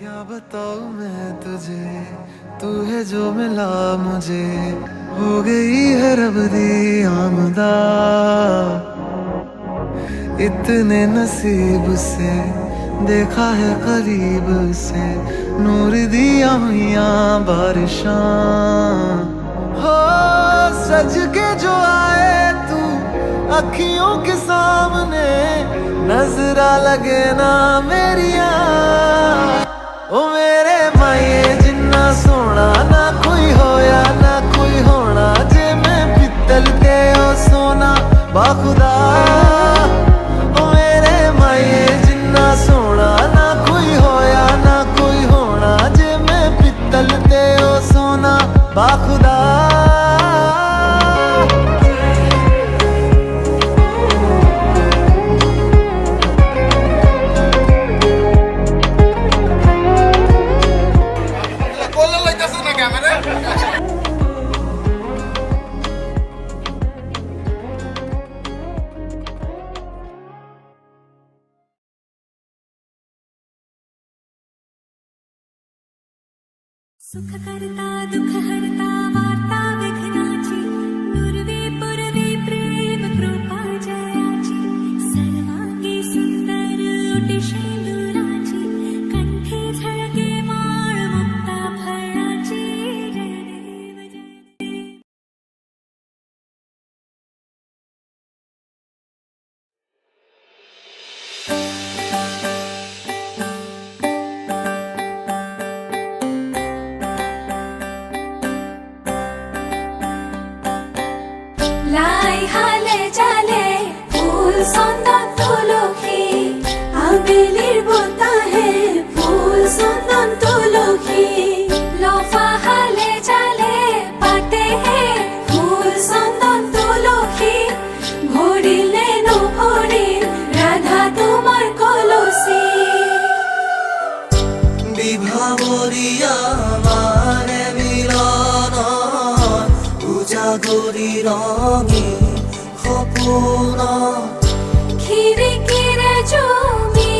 क्या बताऊं मैं तुझे, तू है जो मिला मुझे, हो गई है रब दी आमदा। इतने नसीब से देखा है करीब से, नूर दिया हुआ बारिशां। हो सज के जो आए तू अखियों के सामने, नजरा लगे ना मेरिया। ओ मेरे माये जिन्ना सोना ना कोई होया ना कोई होना, जे मैं पित्तल ते ओ सोना बाखुदा। ओ मेरे माये जिन्ना सोना ना कोई होया ना कोई होना, जे मैं पित्तल ते ओ सोना बाखुदा। सुख करता दुख हरता वार्ता विघ्नाची, नुरवी पुरवी प्रेम कृपा जयाची, सर्वांगी सुंदर ओटी शेंदुराची, कंठी झळके माळ मुक्ता फळाची। जय देव जय देव। লাই হালে জালে ফুল চন্দন তুলসী, আবেলির বতাহে ফুল চন্দন তুলসী। লফা হালে জালে পাতে হে ফুল চন্দন তুলসী, ভরিলে নভরিল রাধা তোমার কলসী। বিভাবরিয়া মানে মিলন উজাগরি রঙী সপোন, খিরে খিরে জমি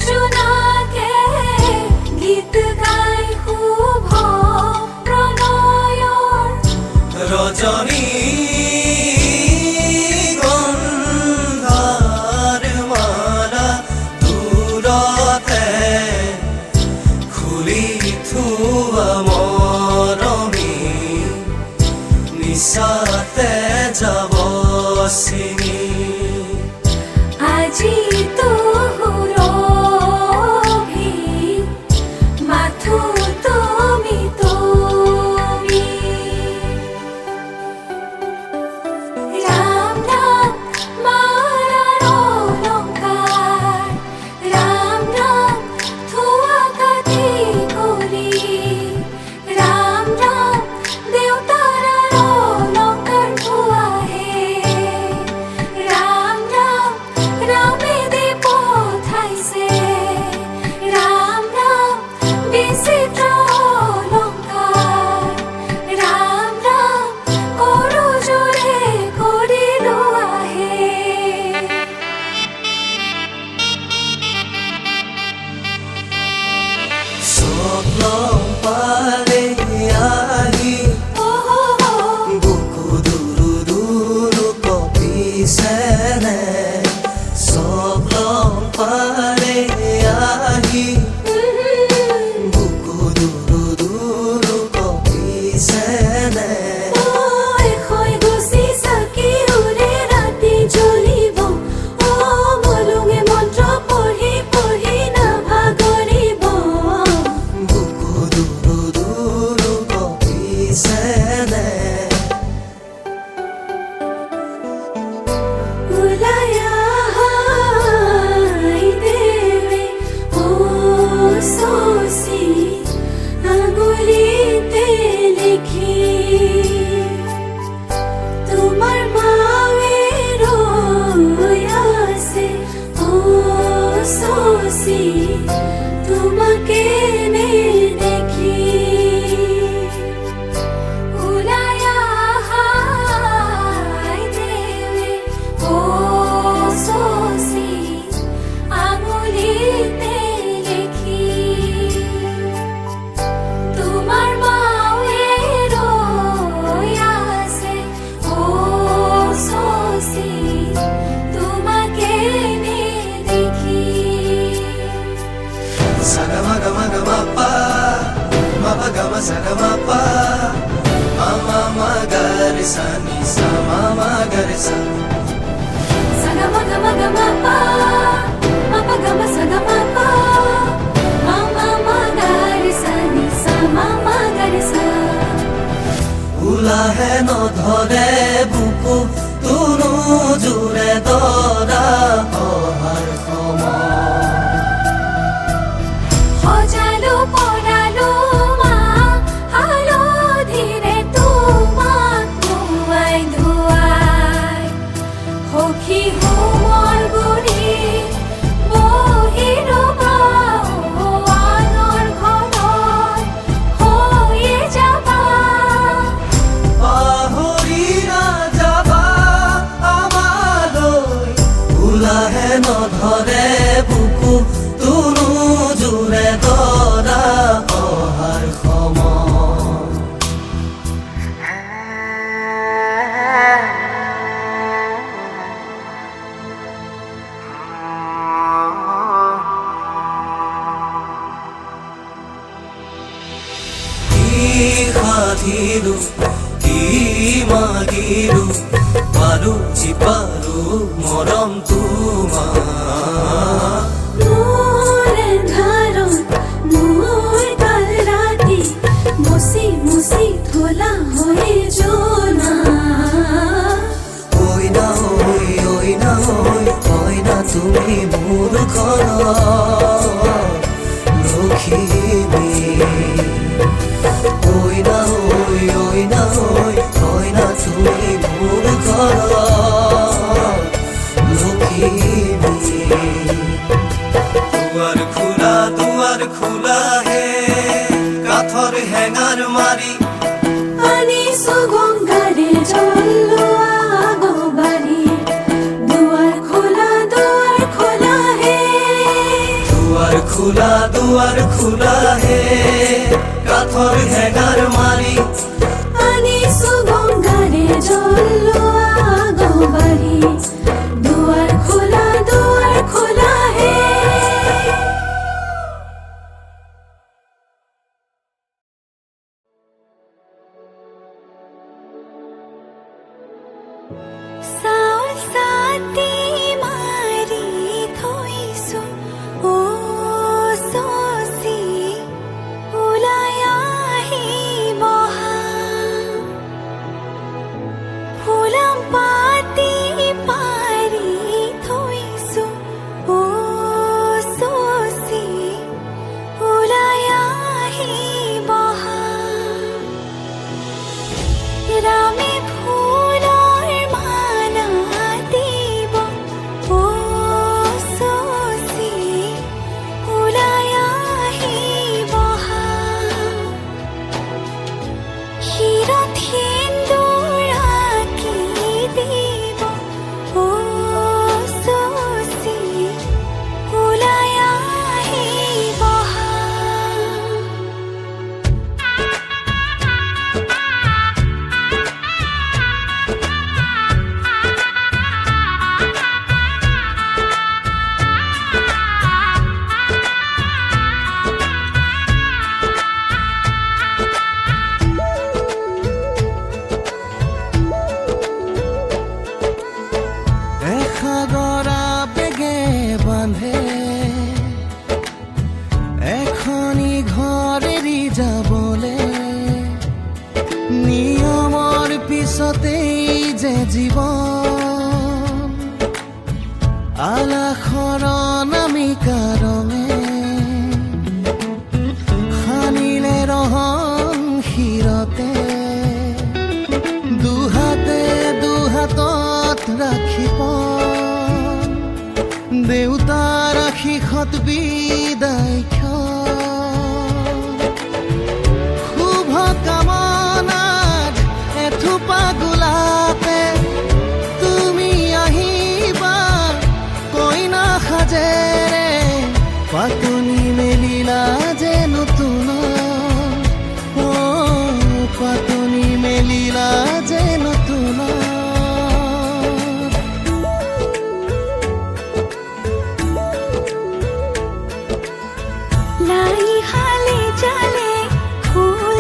জোনাকে গীত গাই শুভ প্ৰণয়ৰ। ৰজনী গন্ধাৰ মালা দূৰতে খুলি থোৱা মৰমী, নিশাতে যাব চিনি। আজি তোহৰভি মাথো তুমি তুমি। ৰাম নাম মাৰাৰ অলংকাৰ, ৰাম নাম থোৱা কাঠি কৰি, ৰাম নাম দেউতাৰাৰ অলংকাৰ থোৱা হে। Sagamapa Mama magarisa ni sa mama garisa Sagamagamagama mapagama sagamapa mama magarisa ni sa mama garisa উলাহে নধৰে বুকু তুনু জোৰে দৰা অহাৰ সময় সজালো পৰালো মা হালধিৰে তোমাক ধুৱাই ধুৱাই সখী হোমৰ গুৰি বহি ৰবা আনৰ ঘৰত হৈয়ে যাবা পাহৰি নাযাবা আমালৈ উলাহে নধৰে বুকু তুনু জোৰে দৰা অহাৰ সময় কি সাধিলো কি মাগিলো পাৰো জিপাৰো মৰম তোমাৰ মোৰ এন্ধাৰত মোৰ কাল ৰাতি মচি মচি থলা হৈ জনা ঐ না তুমি মোৰ ঘৰত লখিমী ঐ না তুমি মোৰ ঘৰত লখিমী দুৱাৰ খোলা হে কাঠৰ হেঙাৰ মাৰি আনিছো গংগাৰে জলোৱা গবাৰী দুৱাৰ খোলা হে দুৱাৰ খোলা হে কাঠৰ হেঙাৰ মাৰি আনিছো গংগাৰে জলোৱা গবাৰী দুৱাৰ খোলা হে চাউল চাতি মাৰি থৈছো ও চচি ওলাই আহিব ফুলাম পাতি পাৰি থৈছো ও চচি ওলাই আহিব ৰামে ফুলৰ মালা দিব ও চচি ওলাই আহিব শিৰত সেন্দুৰ আঁকি দিব ও চচি ওলাই আহিব এসাগৰা বেগে বান্ধে এখনি ঘৰ এৰি যাবলে নিয়মৰ পিছতেই যে জীৱন আলাসৰ নামিকা ৰঙে সানিলে ৰহন শিৰতে দুহাতত ৰাখি পন দেউতাৰ আশীষত বিদায় শুভ কামনাত এথোপা গোলাপে তুমি আহিবা কইনা সাজেৰে পাতনি মেলিলা যে নতুন পাতনি মেলিলা যে নতুন লাই হালে জালে ফুল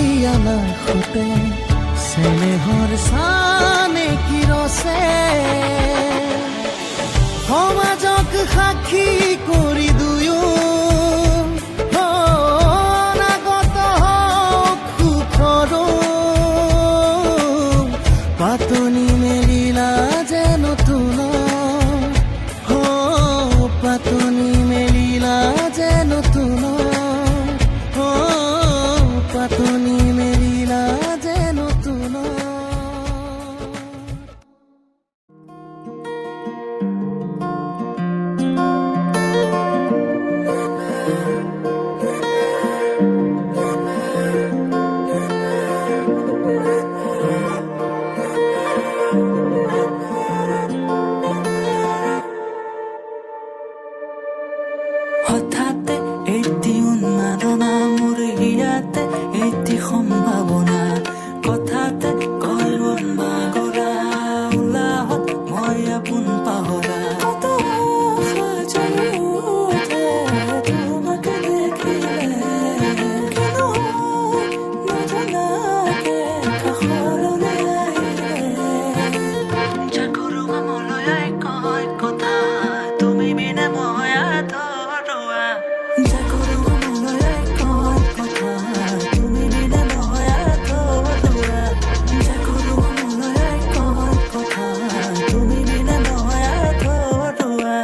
আলাসতে চেনেহৰ চানে কিৰছে সমাজক সাক্ষী কৰি দুয়ো অনাগত হওক সুখৰো পাতনি মেলিলা যে নতুন পাতনি মেলিলা যে নতুন পাতনি মেলিলা যে নতুন হঠাতে এটি উন্মাদনা মোৰ ইয়াতে এটি সম্ভাৱনা কথাতে কয় মন মাগৰা উলাহত মই আপোন পাহৰা কত সাজে উঠে তোমাকে দেখিলে কিন্তু নজনাকে কাষৰলৈ আহিলে জাগৰো মনলৈ কয় কথা তুমি বিনে মই আধৰুৱা জাগৰো মনলৈ কয় কথা তুমি বিনে মই আধৰুৱা জাগৰো মনলৈ কয় কথা তুমি বিনে মই আধৰুৱা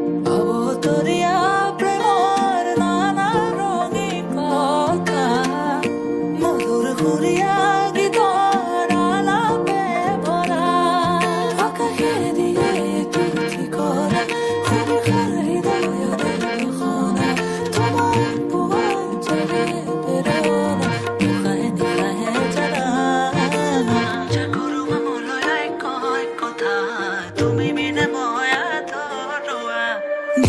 অবতৰীয়া প্ৰেমৰ নানা ৰঙী কথা মধুৰ সুৰীয়া গীতৰ আলাপে ভৰা আকাশে দিয়ে তুতি কৰা সুৰসাৰ হৃদয়ৰে ঘোষণা তোমাৰ পোৱাৰ জৰে প্ৰেৰণা নিশাহে নিশাহে জানা জাগৰো মনলৈ কয় কথা তুমি বিনে মই আধৰুৱা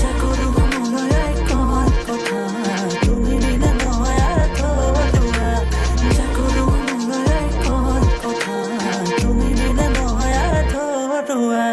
জাগৰো মনলৈ কয় কথা তুমি বিনে মই আধৰুৱা জাগৰো মনলৈ কয় কথা তুমি বিনে মই আধৰুৱা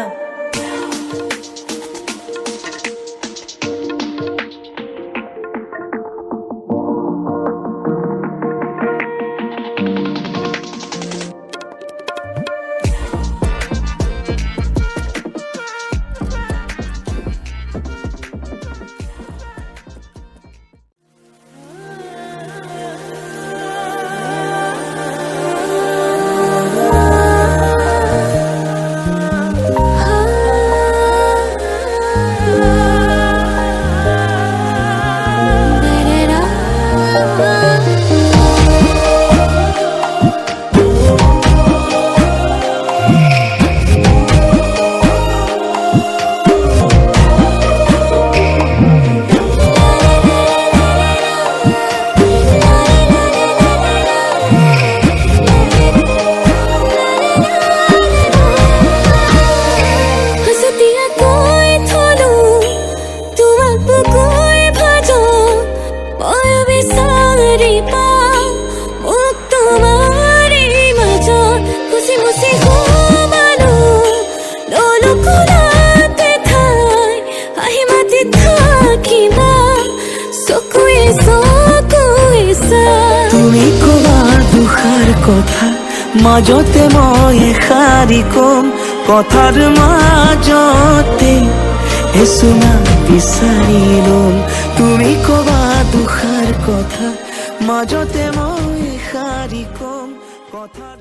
হসতিয়া কৈ থলো তোমাক বুকুৰ ভাজো মই বিচাৰি পাওঁ মোক তোমাৰে মাজত খুচি মুচি সোমালো ললো কোলাতে ঠাই আহি মাতি থাকিবা চকুৱে চকুৱে চাই তুমি ক'বা দুষাৰ কথা মাজতে মই এষাৰি কম কথাৰ মাজতে এচুমা বিচাৰি ল'ম তুমি ক'বা দুষাৰ কথা মাজতে মই এষাৰি কম কথাৰ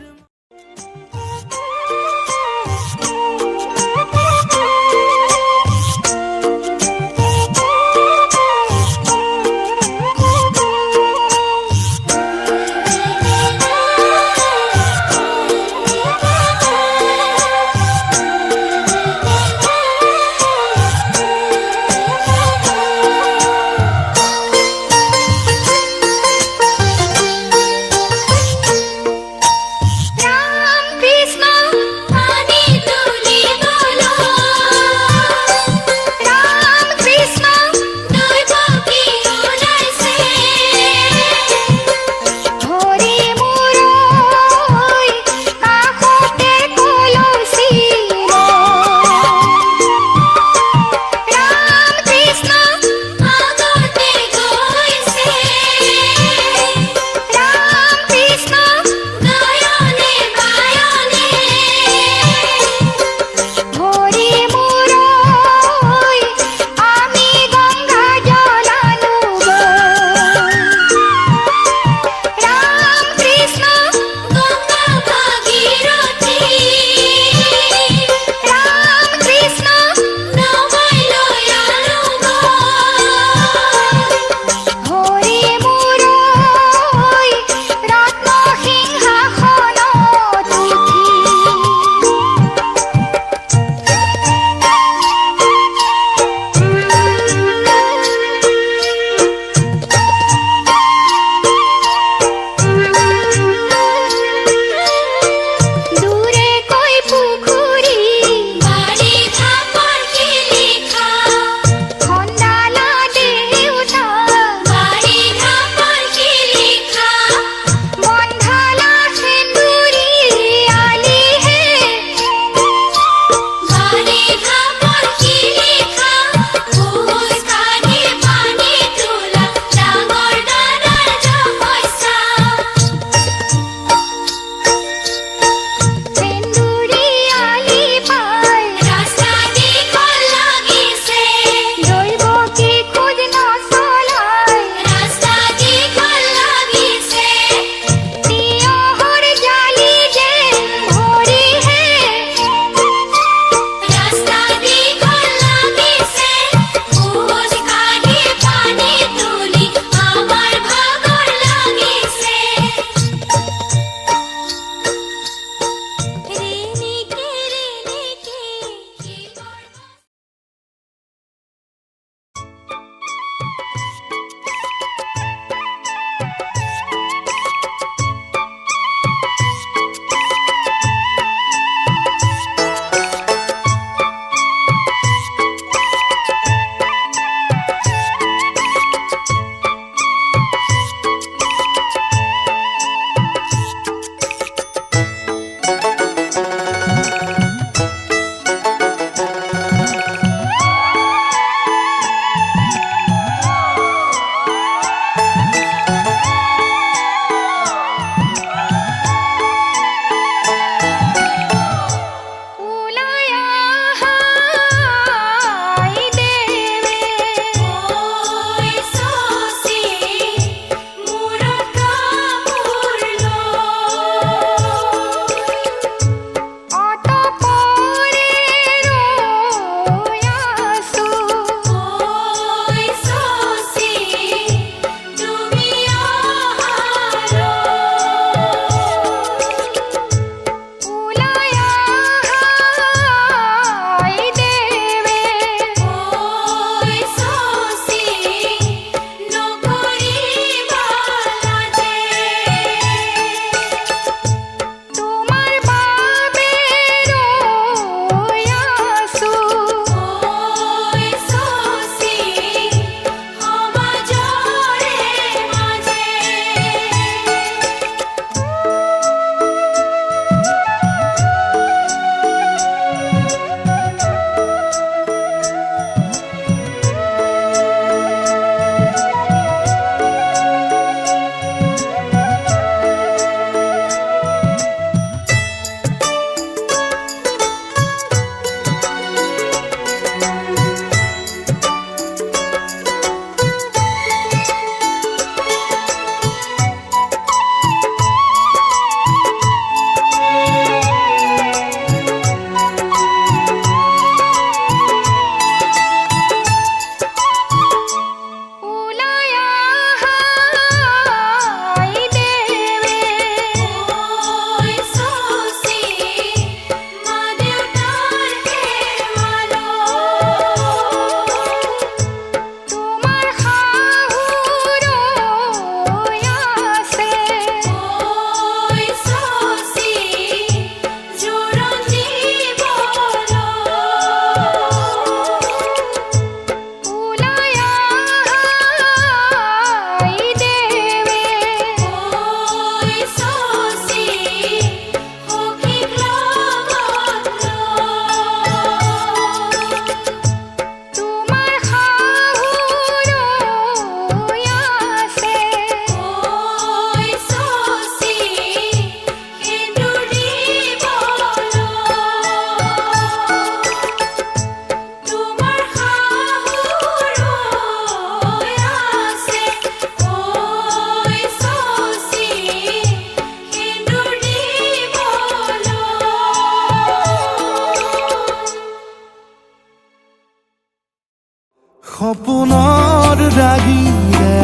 সপোনৰ ৰাগিৰে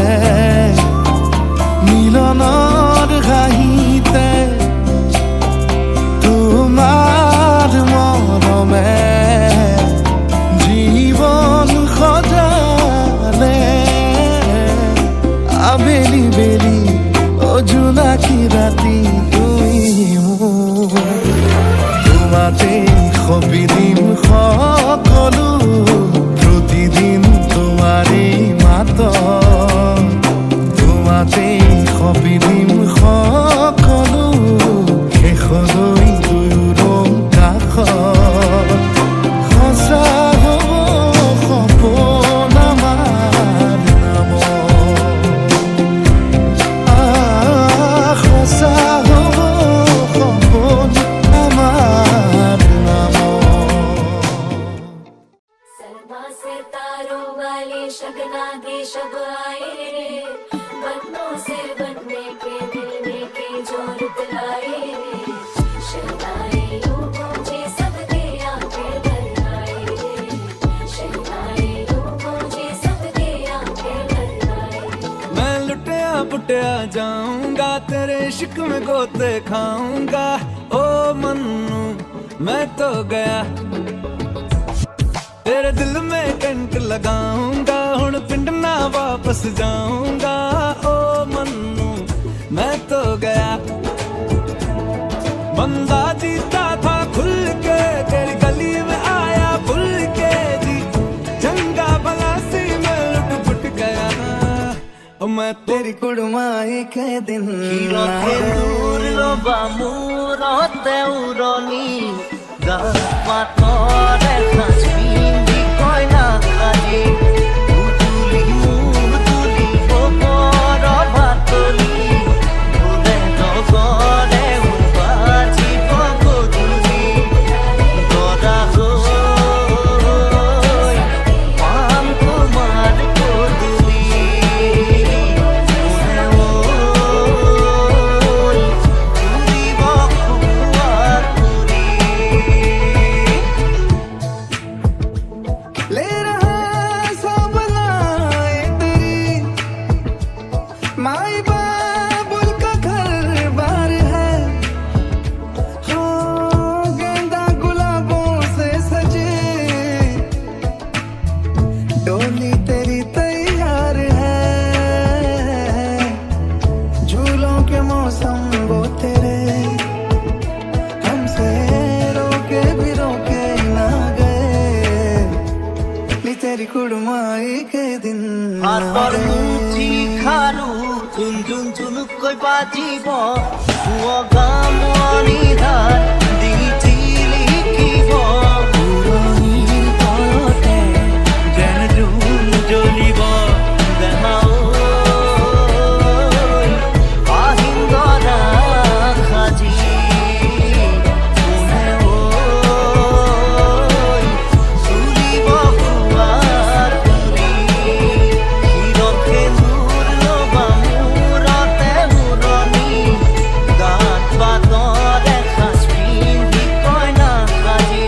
মিলনৰ ঘাঁহিতে তোমাৰ মৰমে জীৱন সজালে আবেলি বেলি অজোনাকি ৰাতি তুমি মোৰ তোমাতে সপি দিম সকলো প্ৰতিদিন তোমাৰে মাত তোমাতে সপি দিম সকলো শেষলৈ দুয়োৰ কাষত সঁচা হ'ব সপোন আমাৰ নামত সঁচা হ'ব সপোন আমাৰ নামত सरमा से तारों वाले शगना के शब आए रे बन्नों से बनने के मिलने की जोरत लाए रे शहनाई यूं मुझे सबके आंखें भर आए रे शहनाई यूं मुझे सबके आंखें भर आए मैं लुटिया पुटिया जाऊंगा तेरे इश्क में गोते खाऊंगा ओ मन्नू मैं तो गया तेरे दिल में कंट लगाऊंगा हुण पिंड ना वापस जाऊंगा ओ मन्नू मैं तो गया बंदा जीता था खुल के तेरी गली में आया भूल के जी चंगा भला सी मैं लुट पुट गया ओ मैं तेरी कुड़माई के दिन Kiroke duro bamurote uroni Gapatore khasbindi koina khaji Mutuli bokoro batoli Ule dogore ubaji bogoduli Dora hoi Pam kumar koduli Ule oi Tuli bokuar puri ले रहा सब लाए तेरी माई बाबुल का घर बार है हो गेंदा गुलाबों से सजे डोली तेरी तैयार है झूलों के मौसम वो तेरे हमसे रोके भी रोके ना गए नी तेरी कुड़माई के दिन Ator muji kharu chun chun chun koi bajibo Uo gamoni dhar diti likibo Puronir koyote jen jun jolibo Deha oi ahindora khaji Une oi sulibo kuar puri Kiroke duro bamurote uroni Gat batore khasbindi koina khaji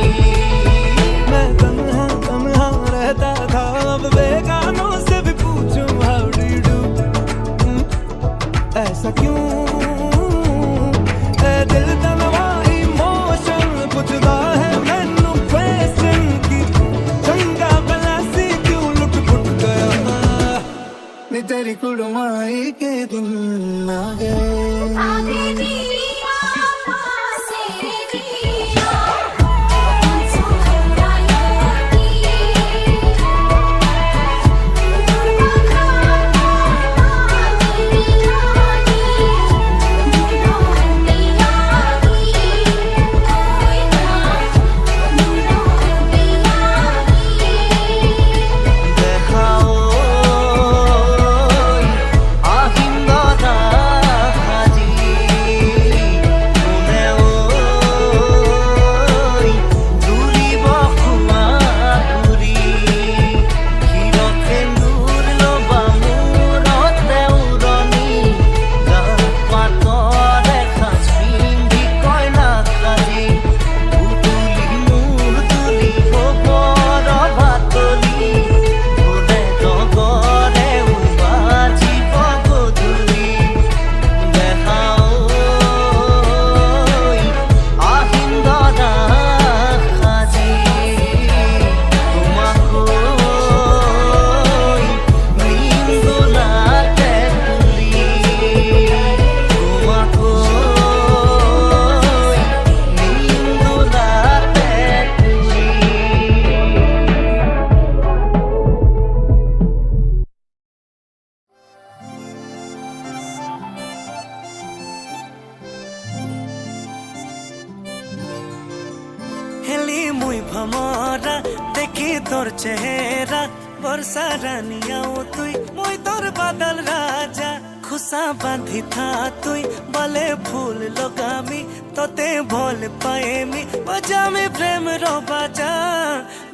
দেখি তোর চেহারা বর্ষা রানিয়াও তুই মই তোর বাদল রাজা খুশা বাঁধি থা তুই বলে ফুল লগামি তোতে ভোল পায়েমি বজামি প্রেম रो बाजा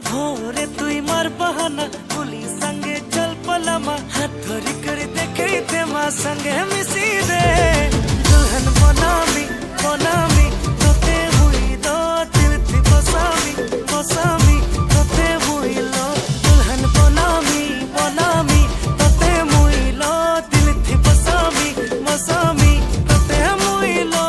भोरे तुई मार बहाना पुली संगे चल पलामा हाथ धरी कर देखे ते माँ संगे मिसी रे दुल्हन बनामी बनामी तोते हुई लो दिल थी बसामी बसामी तोते हुई लो दुल्हन बनामी बनामी तोते हुई लो दिल थी बसामी बसामी तोते हुई लो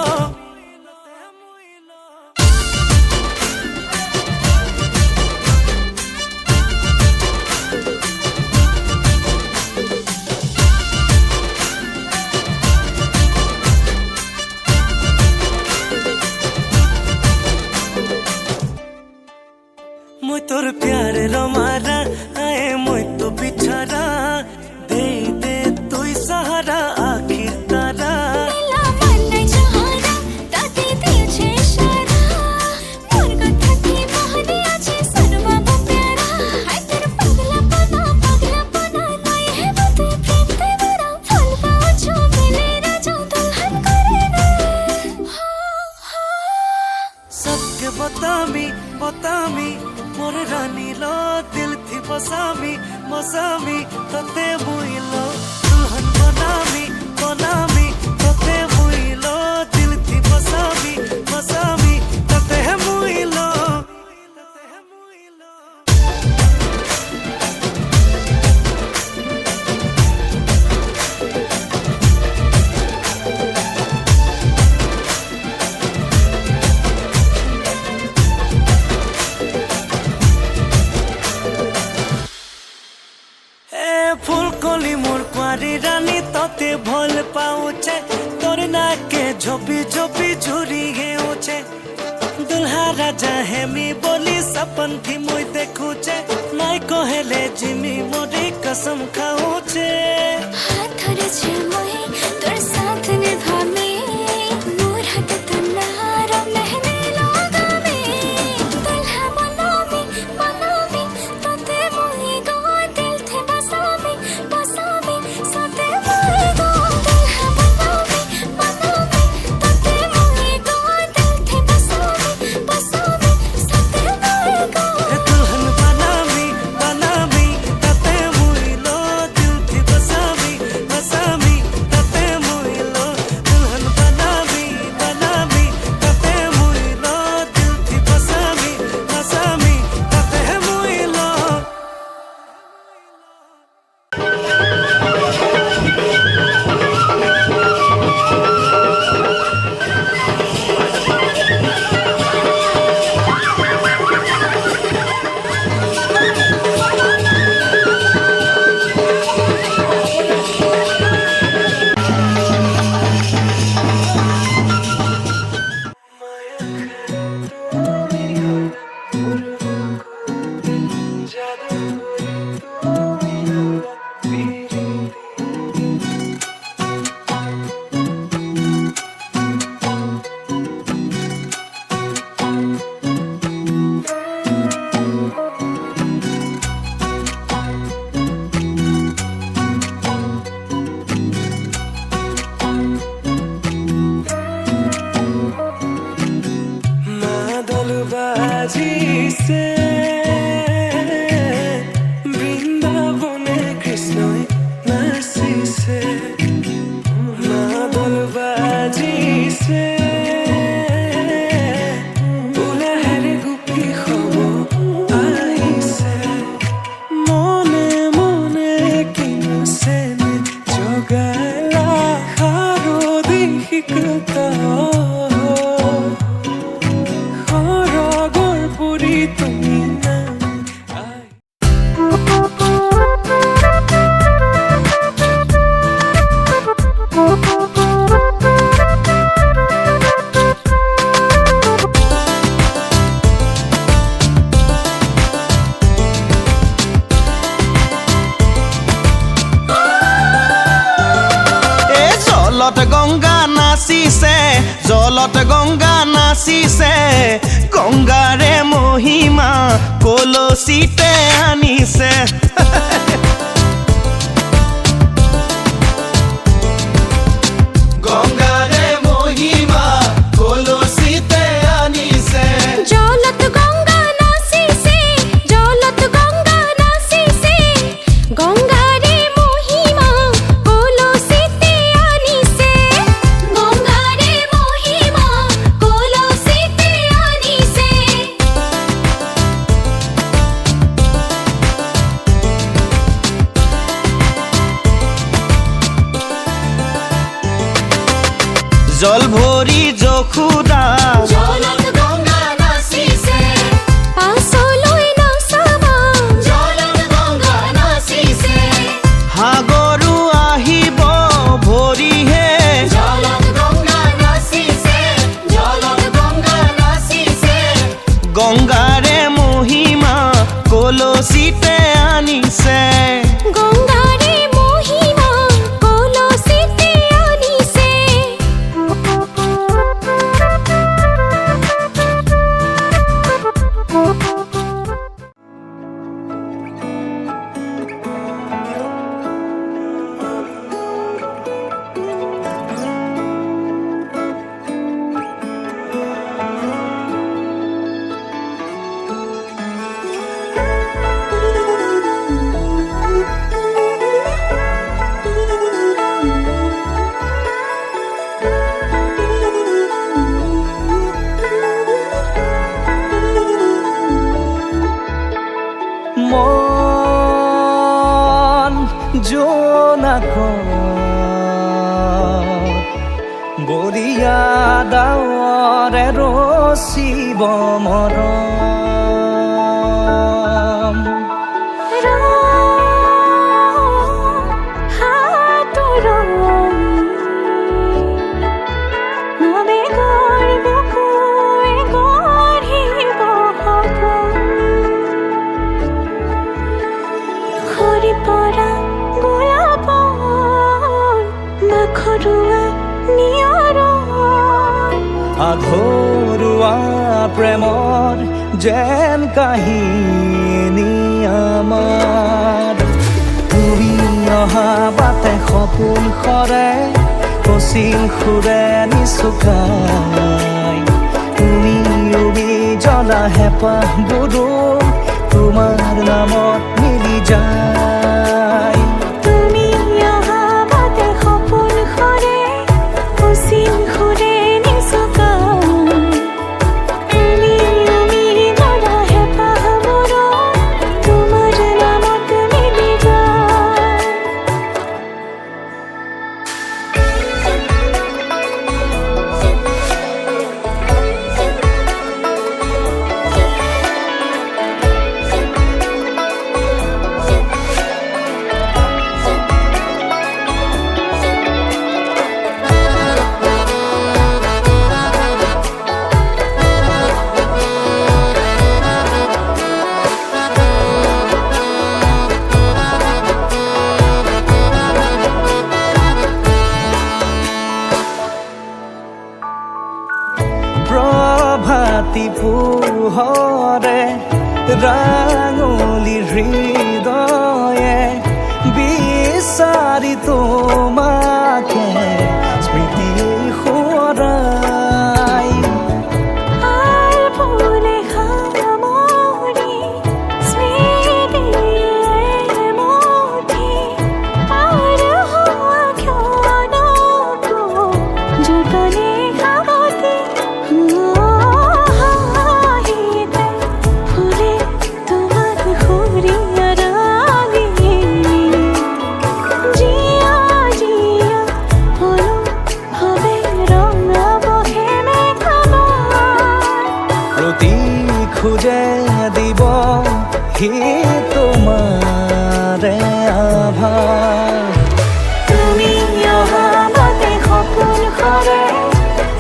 মই তোর প্যার রমারা আয়ে মই তো বিছারা দে দে তুই সাহারা আখির তারা মেলা মান্নাই চাহারা তাতে দিয়েছে ইশারা মোর কথা কি মহনে আছে সর্বাবু প্যারা হাই তোর পাগলা পানা নয় হে বতে প্রেম দেবরা ফল পাওছো মিলে রাজা দুলহন করে রে सबके बतामी बतामी मोर रानी लो दिल थी बसामी मौसमी तोते बुई लो दुल्हन बनामी बनामी तोते बुई लो दिल थी बसामी बसामी तोते बुई लो ফুলকলি মোর কুয়ারি রানী তোতে ভোল পাউছে তোর নাকে ঝোপি ঝোপি ঝুরি হেউছে दुल्हा राजा हेमी बोली सपन थी मुई देखुचे नाई कहेले जिमी मोरी कसम खाऊचे हाथ धरेছে মই তোর সাথ নিভামে মোর হাত তন্নার মেহনে লাগামে দুলহা बनामी बनामी তোতে মই গো দিল থে বসামি বসামি সাথে মই গো দুলহা बनामी बनामी তোতে মই গো দিল থে বসামি বসামি সাথে মই গো दुल्हन बनामी बनामी तते मुई लो दिल थी बसामी बसामी तते मुई लो दुल्हन बनामी बनामी तते मुई लो दिल थी बसामी बसामी तते मुई लो মাদলবাজি সে বৃন্দাবনে কৃষ্ণই নাচিছে মাদলবাজি সে উলাহেৰে গোপী হব আহিছে মনে মনে কিনুছে জগালা শাৰদিশিকতা সৰগৰ পুৰি তুমি নামি আই এ জলত গংগা নাচ নাচিছে জলত গংগা নাচিছে গংগাৰে মহিমা কলচিতে আনিছে গঙ্গাৰে মহিমা কলসিতে আনিছে জলত গঙ্গা নাচিছে জলত গঙ্গা নাচিছে গঙ্গাৰে মহিমা কলচিতে আনিছে গঙ্গাৰে মহিমা কলচিতে আনিছে জল ভৰি যশোদা জলত গঙ্গা নাচিছে পাছলৈ নাচাবা জলত গঙ্গা নাচিছে সাগৰো আহিব ভৰিহে জলত গঙ্গা নাচিছে জলত গঙ্গা নাচিছে গংগাৰে মহিমা কলচিতে আনিছে গঙ্গাৰে মহিমা কলচিতে আনিছে মন জোনাক বৰিয়া ডাৱৰে ৰচিব মৰম আধৰুৱা প্ৰেমৰ যেন কাহিনী আমাৰ তুমি অহা বাটে সপোন সৰে কচিল সুৰে নিচুকাই তুমি উবি জ্বলা হেঁপাহবোৰো তোমাৰ নামত মিলি যায় তুমি অহা বাটে সপোন সৰে কচিল সুৰে নিচুকাই তুমি জ্বলা হেঁপাহবোৰো তোমাৰ নামত মিলি যায় প্ৰভাতী পোহৰে ৰাঙলী হৃদয়ে বিচাৰি তোমাকে স্মৃতি সোঁৱৰাই আর ফুলে খামরি স্মৃতিয়ে মধ্যে আর হওয়া ক্ষণকো যতনে খাবতে হাহিতে ফুলে তোমার খুরিয়া রাগে জিয়া জিয়া হলো হবে রঙা বহে মেঘালয় প্ৰতি খোজে দিব সি তোমাৰে আভাস তুমি অহা বাটে সপোন সৰে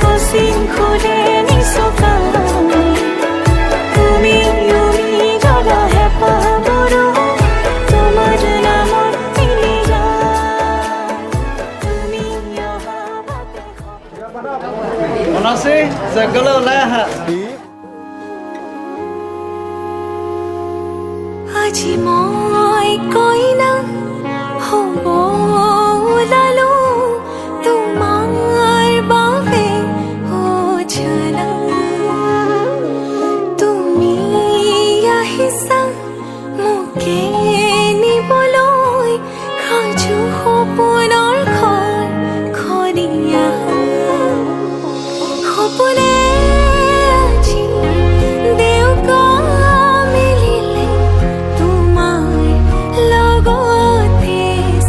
কচিল সুৰে নিচুকাই তুমি জ্বলা হেঁপাহবোৰো তোমাৰ নামত মিলি যায় তুমি অহা বাটে Segala lah. আজি মই কইনা হব ওলালো তোমাৰ বাবে ও জানা তুমি আহিছা মোকে নিবলৈ সাজু সপোনৰ ঘৰ খনিয়া সপোনে আজি দেউকা মিলিলে তোমাৰ লগতে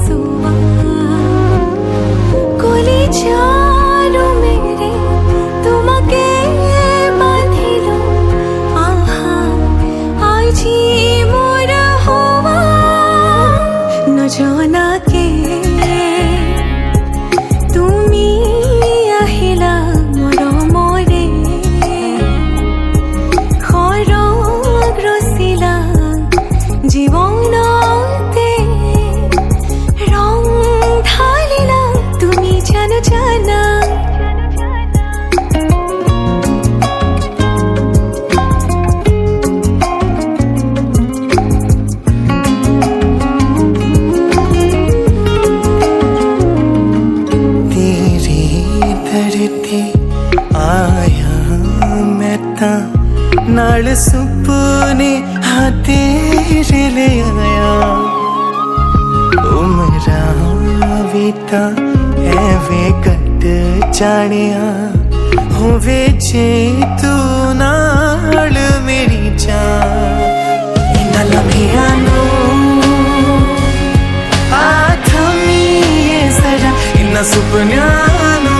চোৱা কলিজাৰো মেৰে তোমাকে বান্ধিলো আহা আজি মোৰ হোৱা নজনাকে তুমি আহিলা মৰমৰে সৰগ ৰচিলা জীৱনতে ৰং ঢালিলা তুমি জানো জানা तेरी धरती आया मैं ता नाल सुपने हाँ तेरे ले आया उमरा भी ता एवे कट जानिया होवे जे तू नाल मेरी जान इन्ना लम्हिया नू आथमीए जरा इन्ना सुपन्यानो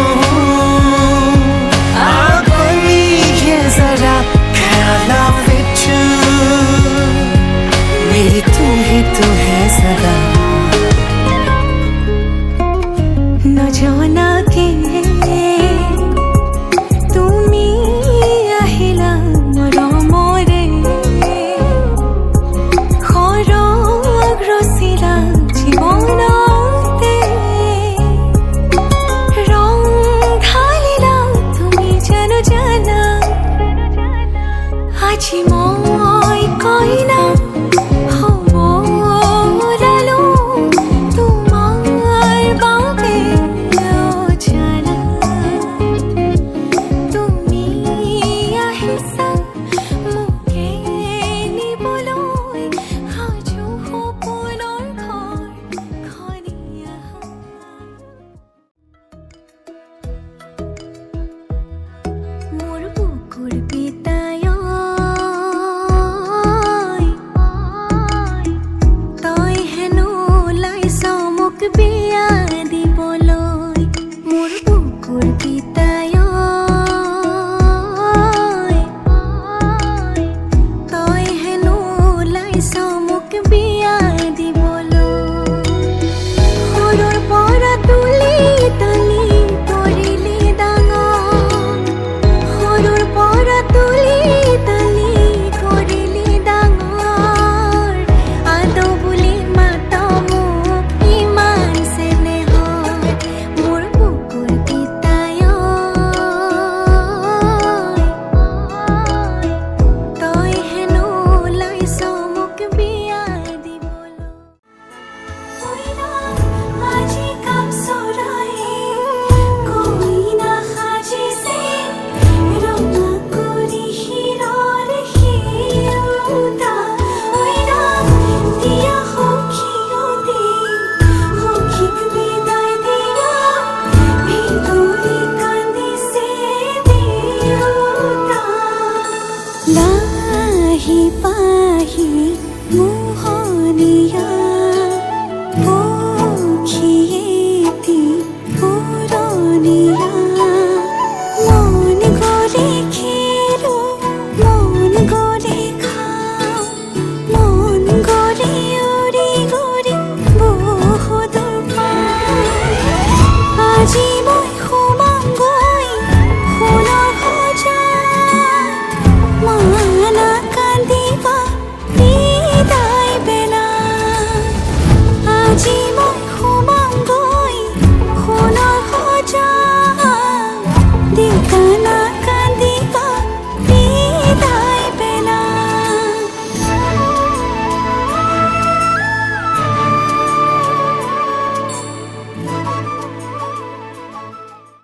आगोनीए जरा ख्याला विच मेरी तू ही तू है सदा